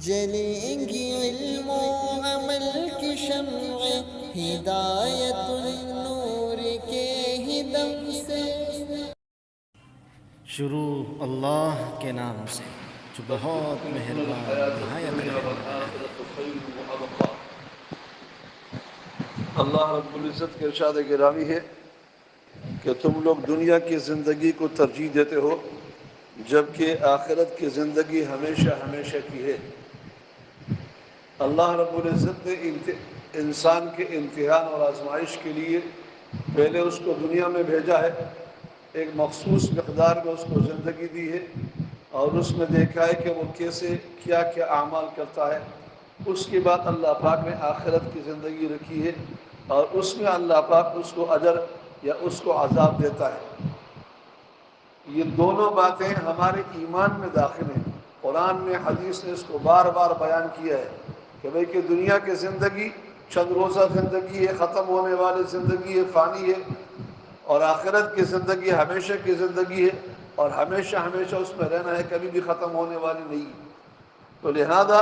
جلیں گی علم و عمل کی شمع ہدایت النور کے ہی دم سے۔ شروع اللہ کے نام سے جو بہت مہربان نہایت رحم والا ہے۔ اللہ رب العزت کے ارشاد گرامی ہے کہ تم لوگ دنیا کی زندگی کو ترجیح دیتے ہو جبکہ آخرت کی زندگی ہمیشہ ہمیشہ کی ہے۔ اللہ رب العزت نے انسان کے امتحان اور آزمائش کے لیے پہلے اس کو دنیا میں بھیجا ہے، ایک مخصوص مقدار میں اس کو زندگی دی ہے اور اس میں دیکھا ہے کہ وہ کیسے کیا کیا اعمال کرتا ہے۔ اس کے بعد اللہ پاک نے آخرت کی زندگی رکھی ہے اور اس میں اللہ پاک اس کو اجر یا اس کو عذاب دیتا ہے۔ یہ دونوں باتیں ہمارے ایمان میں داخل ہیں۔ قرآن میں حدیث نے اس کو بار بار بیان کیا ہے کہ بھئی کہ دنیا کی زندگی چند روزہ زندگی ہے، ختم ہونے والی زندگی ہے، فانی ہے، اور آخرت کی زندگی ہمیشہ کی زندگی ہے اور ہمیشہ ہمیشہ اس میں رہنا ہے، کبھی بھی ختم ہونے والی نہیں ہے۔ تو لہذا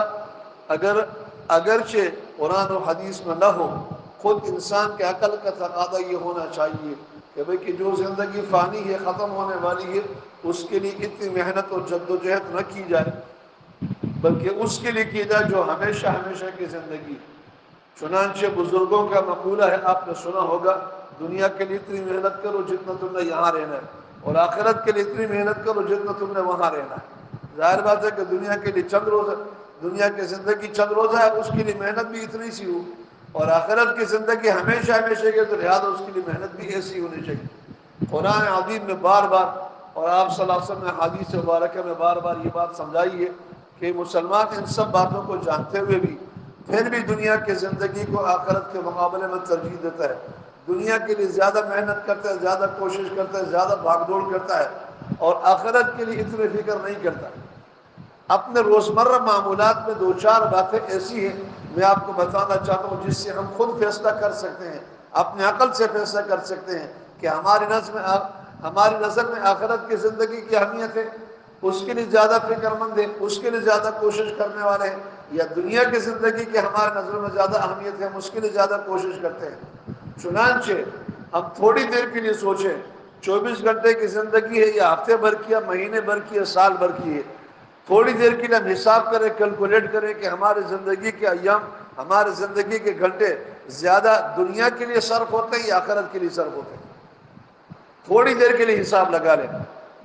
اگرچہ قرآن و حدیث میں نہ ہو، خود انسان کے عقل کا تقاضا یہ ہونا چاہیے کہ بھئی کہ جو زندگی فانی ہے، ختم ہونے والی ہے، اس کے لیے اتنی محنت اور جد و جہد نہ کی جائے، بلکہ اس کے لیے کی جائے جو ہمیشہ ہمیشہ کی زندگی۔ چنانچہ بزرگوں کا مقولہ ہے، آپ نے سنا ہوگا، دنیا کے لیے اتنی محنت کرو جتنا تم نے یہاں رہنا ہے، اور آخرت کے لیے اتنی محنت کرو جتنا تم نے وہاں رہنا ہے۔ ظاہر بات ہے کہ دنیا کے لیے چند روزہ، دنیا کی زندگی چند روزہ ہے، اس کے لیے محنت بھی اتنی سی ہو، اور آخرت کی زندگی ہمیشہ ہمیشہ کے، تو لہٰذا اس کے لیے محنت بھی ایسی ہونی چاہیے۔ قرآن عظیم میں بار بار اور آپ صلی اللہ علیہ وسلم نے حدیث مبارکہ میں بار بار یہ بات سمجھائی ہے کہ مسلمان ان سب باتوں کو جانتے ہوئے بھی پھر بھی دنیا کی زندگی کو آخرت کے مقابلے میں ترجیح دیتا ہے، دنیا کے لیے زیادہ محنت کرتا ہے، زیادہ کوشش کرتا ہے، زیادہ بھاگ دوڑ کرتا ہے، اور آخرت کے لیے اتنی فکر نہیں کرتا۔ اپنے روزمرہ معمولات میں دو چار باتیں ایسی ہیں میں آپ کو بتانا چاہتا ہوں جس سے ہم خود فیصلہ کر سکتے ہیں، اپنے عقل سے فیصلہ کر سکتے ہیں کہ ہماری نظر میں آخرت کی زندگی کی اہمیت ہے، اس کے لیے زیادہ فکر مند ہے، اس کے لیے زیادہ کوشش کرنے والے ہیں، یا دنیا کی زندگی کی ہماری نظر میں زیادہ اہمیت ہے، ہم اس کے لیے زیادہ کوشش کرتے ہیں۔ چنانچہ ہم تھوڑی دیر کے لیے سوچیں، 24 گھنٹے کی زندگی ہے یا ہفتے بھر کی، یا مہینے بھر کی، یا سال بھر کی ہے، تھوڑی دیر کے لیے ہم حساب کریں، کیلکولیٹ کریں کہ ہماری زندگی کے ایام، ہمارے زندگی کے گھنٹے زیادہ دنیا کے لیے صرف ہوتے ہیں یا آخرت کے لیے صرف ہوتے ہیں۔ تھوڑی دیر کے لیے حساب لگا لیں۔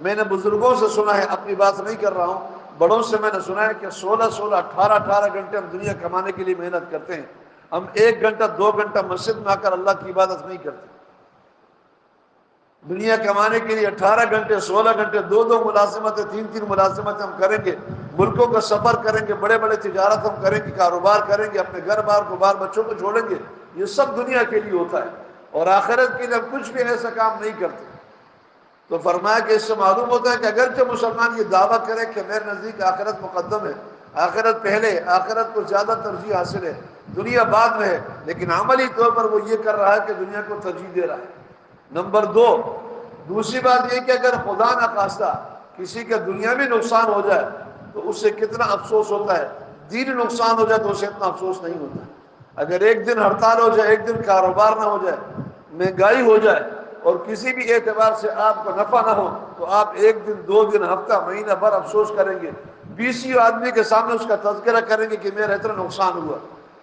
میں نے بزرگوں سے سنا ہے، اپنی بات نہیں کر رہا ہوں، بڑوں سے میں نے سنا ہے کہ 16 18 گھنٹے ہم دنیا کمانے کے لیے محنت کرتے ہیں، ہم 1 گھنٹہ 2 گھنٹہ مسجد میں آ کر اللہ کی عبادت نہیں کرتے۔ دنیا کمانے کے لیے 18 گھنٹے 16 گھنٹے 2 ملازمتیں 3 ملازمتیں ہم کریں گے، ملکوں کا سفر کریں گے، بڑے بڑے تجارت ہم کریں گے، کاروبار کریں گے، اپنے گھر بار کو، بار بچوں کو چھوڑیں گے، یہ سب دنیا کے لیے ہوتا ہے، اور آخرت کے لیے ہم کچھ بھی ایسا کام نہیں کرتے۔ تو فرمایا کہ اس سے معلوم ہوتا ہے کہ اگرچہ مسلمان یہ دعویٰ کرے کہ میرے نزدیک آخرت مقدم ہے، آخرت پہلے، آخرت کو زیادہ ترجیح حاصل ہے، دنیا بعد میں ہے، لیکن عملی طور پر وہ یہ کر رہا ہے کہ دنیا کو ترجیح دے رہا ہے۔ نمبر 2، دوسری بات یہ کہ اگر خدا نخواستہ کسی کا دنیاوی نقصان ہو جائے تو اس سے کتنا افسوس ہوتا ہے، دینی نقصان ہو جائے تو اسے اتنا افسوس نہیں ہوتا ہے۔ اگر ایک دن ہڑتال ہو جائے، ایک دن کاروبار نہ ہو جائے، مہنگائی ہو جائے، اور کسی بھی اعتبار سے آپ کو نفع نہ ہو، تو آپ 1 دن 2 دن ہفتہ مہینہ بھر افسوس کریں گے، 20 آدمی کے سامنے اس کا تذکرہ کریں گے کہ میرا اتنا نقصان ہوا،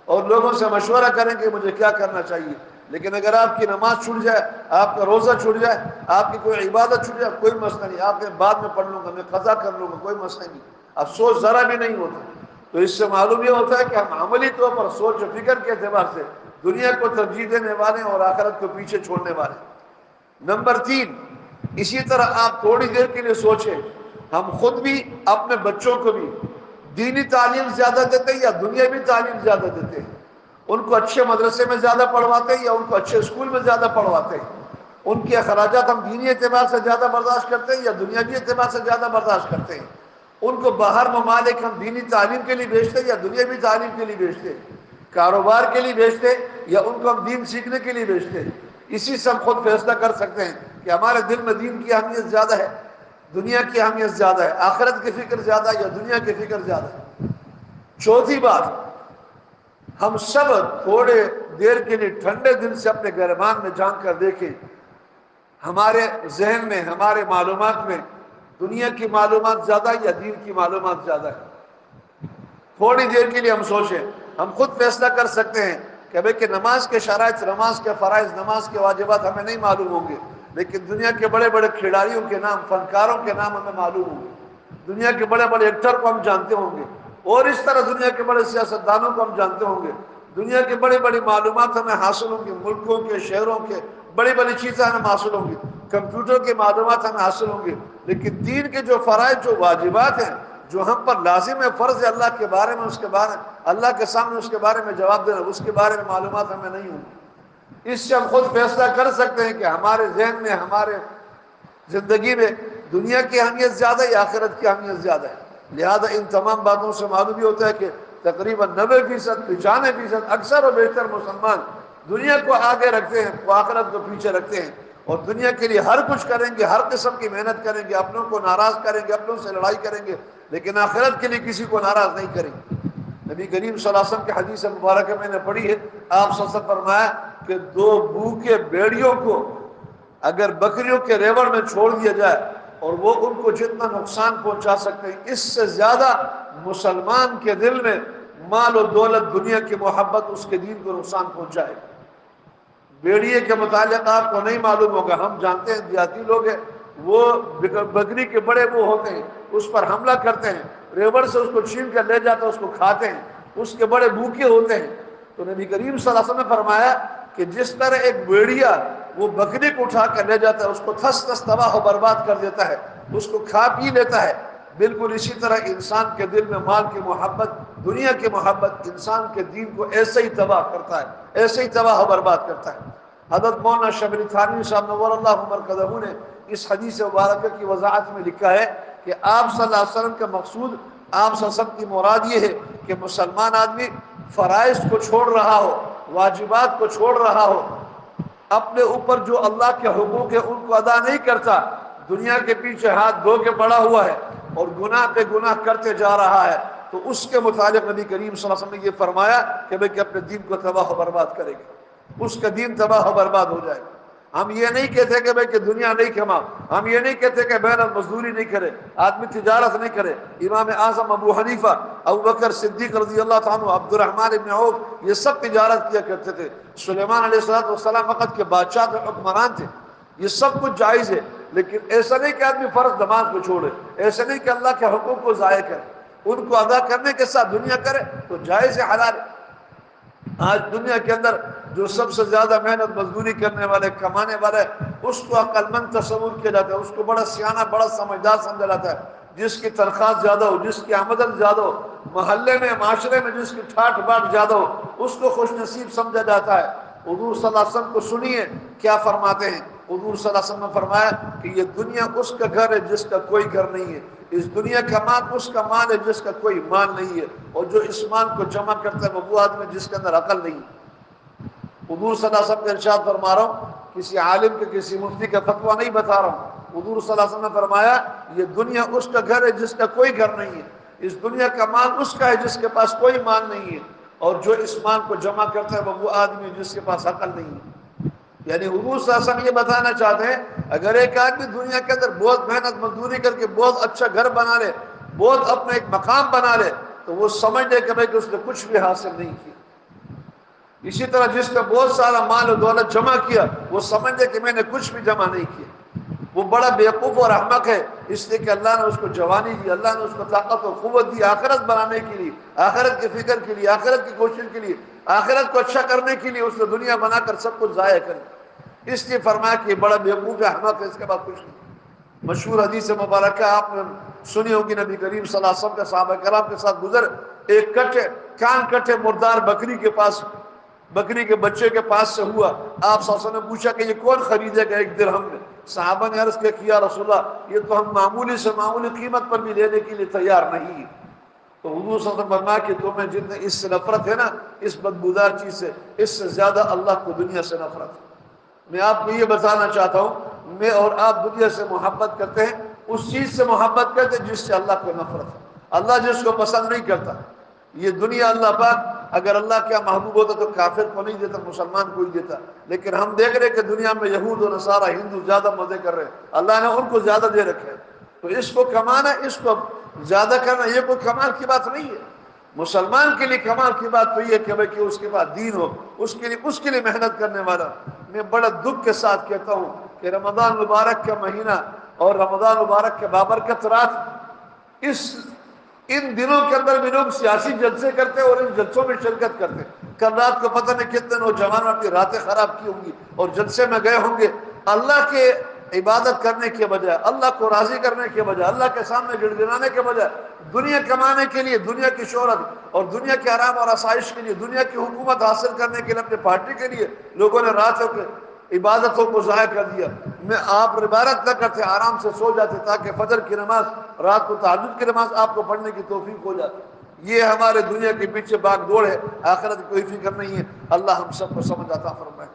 اور لوگوں سے مشورہ کریں گے مجھے کیا کرنا چاہیے۔ لیکن اگر آپ کی نماز چھوٹ جائے، آپ کا روزہ چھوٹ جائے، آپ کی کوئی عبادت چھوٹ جائے، کوئی مسئلہ نہیں، آپ نے بعد میں پڑھ لوں گا، میں قضا کر لوں گا، کوئی مسئلہ نہیں، افسوس ذرا بھی نہیں ہوتا۔ تو اس سے معلوم یہ ہوتا ہے کہ ہم عملی طور پر سوچ و فکر کے اعتبار سے دنیا کو ترجیح دینے والے ہیں اور آخرت کو پیچھے چھوڑنے والے ہیں۔ نمبر 3، اسی طرح آپ تھوڑی دیر کے لیے سوچیں، ہم خود بھی اپنے بچوں کو بھی دینی تعلیم زیادہ دیتے ہیں یا دنیاوی تعلیم زیادہ دیتے ہیں؟ ان کو اچھے مدرسے میں زیادہ پڑھواتے ہیں یا ان کو اچھے اسکول میں زیادہ پڑھواتے ہیں؟ ان کے اخراجات ہم دینی اعتبار سے زیادہ برداشت کرتے ہیں یا دنیاوی اعتبار سے زیادہ برداشت کرتے ہیں؟ ان کو باہر ممالک ہم دینی تعلیم کے لیے بھیجتے ہیں یا دنیاوی تعلیم کے لیے بھیجتے ہیں؟ کاروبار کے لیے بھیجتے ہیں یا ان کو ہم دین سیکھنے کے لیے بھیجتے ہیں؟ اسی سے ہم خود فیصلہ کر سکتے ہیں کہ ہمارے دل میں دین کی اہمیت زیادہ ہے، دنیا کی اہمیت زیادہ ہے، آخرت کی فکر زیادہ ہے یا دنیا کی فکر زیادہ ہے۔ چوتھی بات، ہم سب تھوڑے دیر کے لیے ٹھنڈے دل سے اپنے گرمان میں جھانک کر دیکھیں، ہمارے ذہن میں، ہمارے معلومات میں دنیا کی معلومات زیادہ یا دین کی معلومات زیادہ ہے؟ تھوڑی دیر کے لیے ہم سوچیں، ہم خود فیصلہ کر سکتے ہیں کہ بھئی کہ نماز کے شرائط، نماز کے فرائض، نماز کے واجبات ہمیں نہیں معلوم ہوں گے، لیکن دنیا کے بڑے بڑے کھلاڑیوں کے نام، فنکاروں کے نام ہمیں معلوم ہوں گے، دنیا کے بڑے بڑے ایکٹر کو ہم جانتے ہوں گے، اور اس طرح دنیا کے بڑے سیاستدانوں کو ہم جانتے ہوں گے، دنیا کی بڑی بڑی معلومات ہمیں حاصل ہوں گی، ملکوں کے، شہروں کے بڑی بڑی چیزیں ہمیں حاصل ہوں گی، کمپیوٹر کی معلومات ہمیں حاصل ہوں گی، لیکن دین کے جو فرائض، جو واجبات ہیں، جو ہم پر لازم ہے، فرض ہے اللہ کے بارے میں، اس کے بارے میں اللہ کے سامنے اس کے بارے میں جواب دینا، اس کے بارے میں معلومات ہمیں نہیں ہوں گی۔ اس سے ہم خود فیصلہ کر سکتے ہیں کہ ہمارے ذہن میں، ہمارے زندگی میں دنیا کی اہمیت زیادہ یا آخرت کی اہمیت زیادہ ہے۔ لہذا ان تمام باتوں سے معلوم یہ ہوتا ہے کہ تقریباً 90%، 95% اکثر و بیشتر مسلمان دنیا کو آگے رکھتے ہیں، وہ آخرت کو پیچھے رکھتے ہیں، اور دنیا کے لیے ہر کچھ کریں گے، ہر قسم کی محنت کریں گے، اپنوں کو ناراض کریں گے، اپنوں سے لڑائی کریں گے، لیکن آخرت کے لیے کسی کو ناراض نہیں کریں گے۔ نبی کریم صلی اللہ علیہ وسلم کی حدیث مبارکہ میں نے پڑھی ہے، آپ صلی اللہ علیہ وسلم فرمایا کہ 2 بھوکے بھیڑیوں کو اگر بکریوں کے ریوڑ میں چھوڑ دیا جائے اور وہ ان کو جتنا نقصان پہنچا سکتے ہیں، اس سے زیادہ مسلمان کے دل میں مال و دولت، دنیا کی محبت اس کے دین کو نقصان پہنچائے۔ بیڑیے کے متعلق آپ کو نہیں معلوم ہوگا، ہم جانتے ہیں دیہاتی لوگ ہیں، وہ بکری کے بڑے وہ ہوتے ہیں، اس پر حملہ کرتے ہیں، ریوڑ سے اس کو چھین کر لے جاتے ہیں، اس کو کھاتے ہیں، اس کے بڑے بھوکے ہوتے ہیں۔ تو نبی کریم صلی اللہ علیہ وسلم نے فرمایا کہ جس طرح ایک بیڑیا وہ بکری کو اٹھا کر لے جاتا ہے، اس کو تھس تھس تباہ و برباد کر دیتا ہے، اس کو کھا پی لیتا ہے، بالکل اسی طرح انسان کے دل میں مال کی محبت، دنیا کی محبت انسان کے دین کو ایسے ہی تباہ کرتا ہے، ایسے ہی تباہ و برباد کرتا ہے۔ حضرت مولانا شبلی تھانوی صاحب نور اللہ مرکزہ نے اس حدیث مبارکہ کی وضاحت میں لکھا ہے کہ آپ صلی اللہ علیہ وسلم کا مقصود، آپ صلی اللہ علیہ وسلم کی مراد یہ ہے کہ مسلمان آدمی فرائض کو چھوڑ رہا ہو، واجبات کو چھوڑ رہا ہو، اپنے اوپر جو اللہ کے حقوق ہیں ان کو ادا نہیں کرتا، دنیا کے پیچھے ہاتھ دھو کے پڑا ہوا ہے اور گناہ پہ گناہ کرتے جا رہا ہے، تو اس کے متعلق نبی کریم صلی اللہ علیہ وسلم نے یہ فرمایا کہ بھئی کہ اپنے دین کو تباہ و برباد کرے گا، اس کا دین تباہ و برباد ہو جائے گا۔ ہم یہ نہیں کہتے کہ بھئی کہ دنیا نہیں کما، ہم یہ نہیں کہتے کہ محنت مزدوری نہیں کرے، آدمی تجارت نہیں کرے۔ امام اعظم ابو حنیفہ، ابوبکر صدیق رضی اللہ تعالیٰ عنہ، عبد الرحمن ابن عوف، یہ سب تجارت کیا کرتے تھے۔ سلیمان علیہ السلام وقت کے بادشاہ کے حکمران تھے۔ یہ سب کچھ جائز ہے، لیکن ایسا نہیں کہ آدمی فرض نماز کو چھوڑے، ایسا نہیں کہ اللہ کے حقوق کو ضائع کرے، ان کو ادا کرنے کے ساتھ دنیا کرے تو جائز ہے، حلال ہے۔ آج دنیا کے اندر جو سب سے زیادہ محنت مزدوری کرنے والے، کمانے والے، اس کو عقل مند تصور کیا جاتا ہے، اس کو بڑا سیانہ، بڑا سمجھدار سمجھا جاتا ہے۔ جس کی تنخواہ زیادہ ہو، جس کی آمدن زیادہ ہو، محلے میں، معاشرے میں جس کی ٹھاٹ باٹ زیادہ ہو، اس کو خوش نصیب سمجھا جاتا ہے۔ حضور صلی اللہ علیہ وسلم کو سنیے کیا فرماتے ہیں۔ حضور صلی اللہ علیہ وسلم نے فرمایا کہ یہ دنیا اس کا گھر ہے جس کا کوئی گھر نہیں ہے، اس دنیا کا مال اس کا مال ہے جس کا کوئی مال نہیں ہے، اور جو اس مال کو جمع کرتا ہے وہ آدمی جس کے اندر عقل نہیں ہے۔ حضور صلی اللہ علیہ وسلم کا ارشاد فرما رہا ہوں، کسی عالم کے، کسی مفتی کا فتویٰ نہیں بتا رہا ہوں۔ حضور صلی اللہ علیہ وسلم نے فرمایا یہ دنیا اس کا گھر ہے جس کا کوئی گھر نہیں ہے، اس دنیا کا مال اس کا ہے جس کے پاس کوئی مال نہیں ہے، اور جو اس مال کو جمع کرتا ہے وہ آدمی جس کے پاس عقل نہیں ہے۔ یعنی حضور صلی اللہ علیہ وسلم یہ بتانا چاہتے ہیں اگر ایک آدمی دنیا کے اندر بہت محنت مزدوری کر کے بہت اچھا گھر بنا لے، بہت اپنا ایک مقام بنا لے، تو وہ سمجھ لے کہ بھائی کہ اس نے کچھ بھی حاصل نہیں کیا۔ اسی طرح جس نے بہت سارا مال و دولت جمع کیا، وہ سمجھ لے کہ میں نے کچھ بھی جمع نہیں کیا، وہ بڑا بیوقوف اور احمق ہے، اس لیے کہ اللہ نے اس کو جوانی دی، اللہ نے اس کو طاقت و قوت دی آخرت بنانے کے لیے، آخرت کی فکر کے لیے، آخرت کی کوشش کے لیے، آخرت کو اچھا کرنے کے لیے، اس نے دنیا بنا کر سب کچھ ضائع کر دیا۔ اس لیے فرمایا کہ یہ بڑا بیوقوف ہے، احمق ہے، اس کے بعد کچھ نہیں۔ مشہور حدیث مبارکہ آپ نے سنی ہوگی، نبی کریم صلی اللہ علیہ وسلم کے صحابہ کرام کے ساتھ گزر، ایک کان کٹے مردار بکری کے پاس، بکری کے بچے کے پاس سے ہوا۔ آپ صلی اللہ علیہ وسلم نے پوچھا کہ یہ کون خریدے گا 1 درہم میں؟ صحابہ نے عرض کیا کہ یا رسول اللہ یہ تو ہم معمولی سے معمولی قیمت پر بھی لینے کے لیے تیار نہیں ہیں۔ تو حضور صلی اللہ علیہ وسلم فرمایا کہ تمہیں جتنے اس سے نفرت ہے نا، اس بدبودار چیز سے، اس سے زیادہ اللہ کو دنیا سے نفرت ہے۔ میں آپ کو یہ بتانا چاہتا ہوں، میں اور آپ دنیا سے محبت کرتے ہیں، اس چیز سے محبت کرتے ہیں جس سے اللہ کو نفرت ہے۔ اللہ جس کو پسند نہیں کرتا، یہ دنیا اللہ پاک اگر اللہ کیا محبوب ہوتا تو کافر کو نہیں دیتا، مسلمان کو ہی دیتا، لیکن ہم دیکھ رہے کہ دنیا میں یہود و نصارہ ہندو زیادہ مزے کر رہے ہیں، اللہ نے ان کو زیادہ دے رکھے ہیں۔ تو اس کو کمانا، اس کو زیادہ کرنا، یہ کوئی کمال کی بات نہیں ہے۔ مسلمان کے لیے کمال کی بات تو یہ ہے کہ بھئی کہ اس کے بعد دین ہو، اس کے لیے محنت کرنے والا۔ میں بڑا دکھ کے ساتھ کہتا ہوں کہ رمضان مبارک کا مہینہ اور رمضان مبارک کے بابرکت رات، ان دنوں کے اندر بھی لوگ سیاسی جلسے کرتے اور ان جلسوں میں شرکت کرتے۔ کل رات کو پتہ نہیں کتنے نوجوان اپنی راتیں خراب کی ہوں گی اور جلسے میں گئے ہوں گے، اللہ کے عبادت کرنے کے بجائے، اللہ کو راضی کرنے کے بجائے، اللہ کے سامنے گڑگڑانے کے بجائے دنیا کمانے کے لیے، دنیا کی شہرت اور دنیا کے آرام اور آسائش کے لیے، دنیا کی حکومت حاصل کرنے کے لیے، اپنے پارٹی کے لیے لوگوں نے راتوں کے عبادتوں کو ضائع کر دیا۔ میں آپ عبادت نہ کرتے، آرام سے سو جاتے تاکہ فجر کی نماز، رات کو تہجد کی نماز آپ کو پڑھنے کی توفیق ہو جاتی۔ یہ ہمارے دنیا کے پیچھے باغ دوڑ ہے، آخرت کی کوئی فکر نہیں ہے۔ اللہ ہم سب کو سمجھ عطا فرمائے۔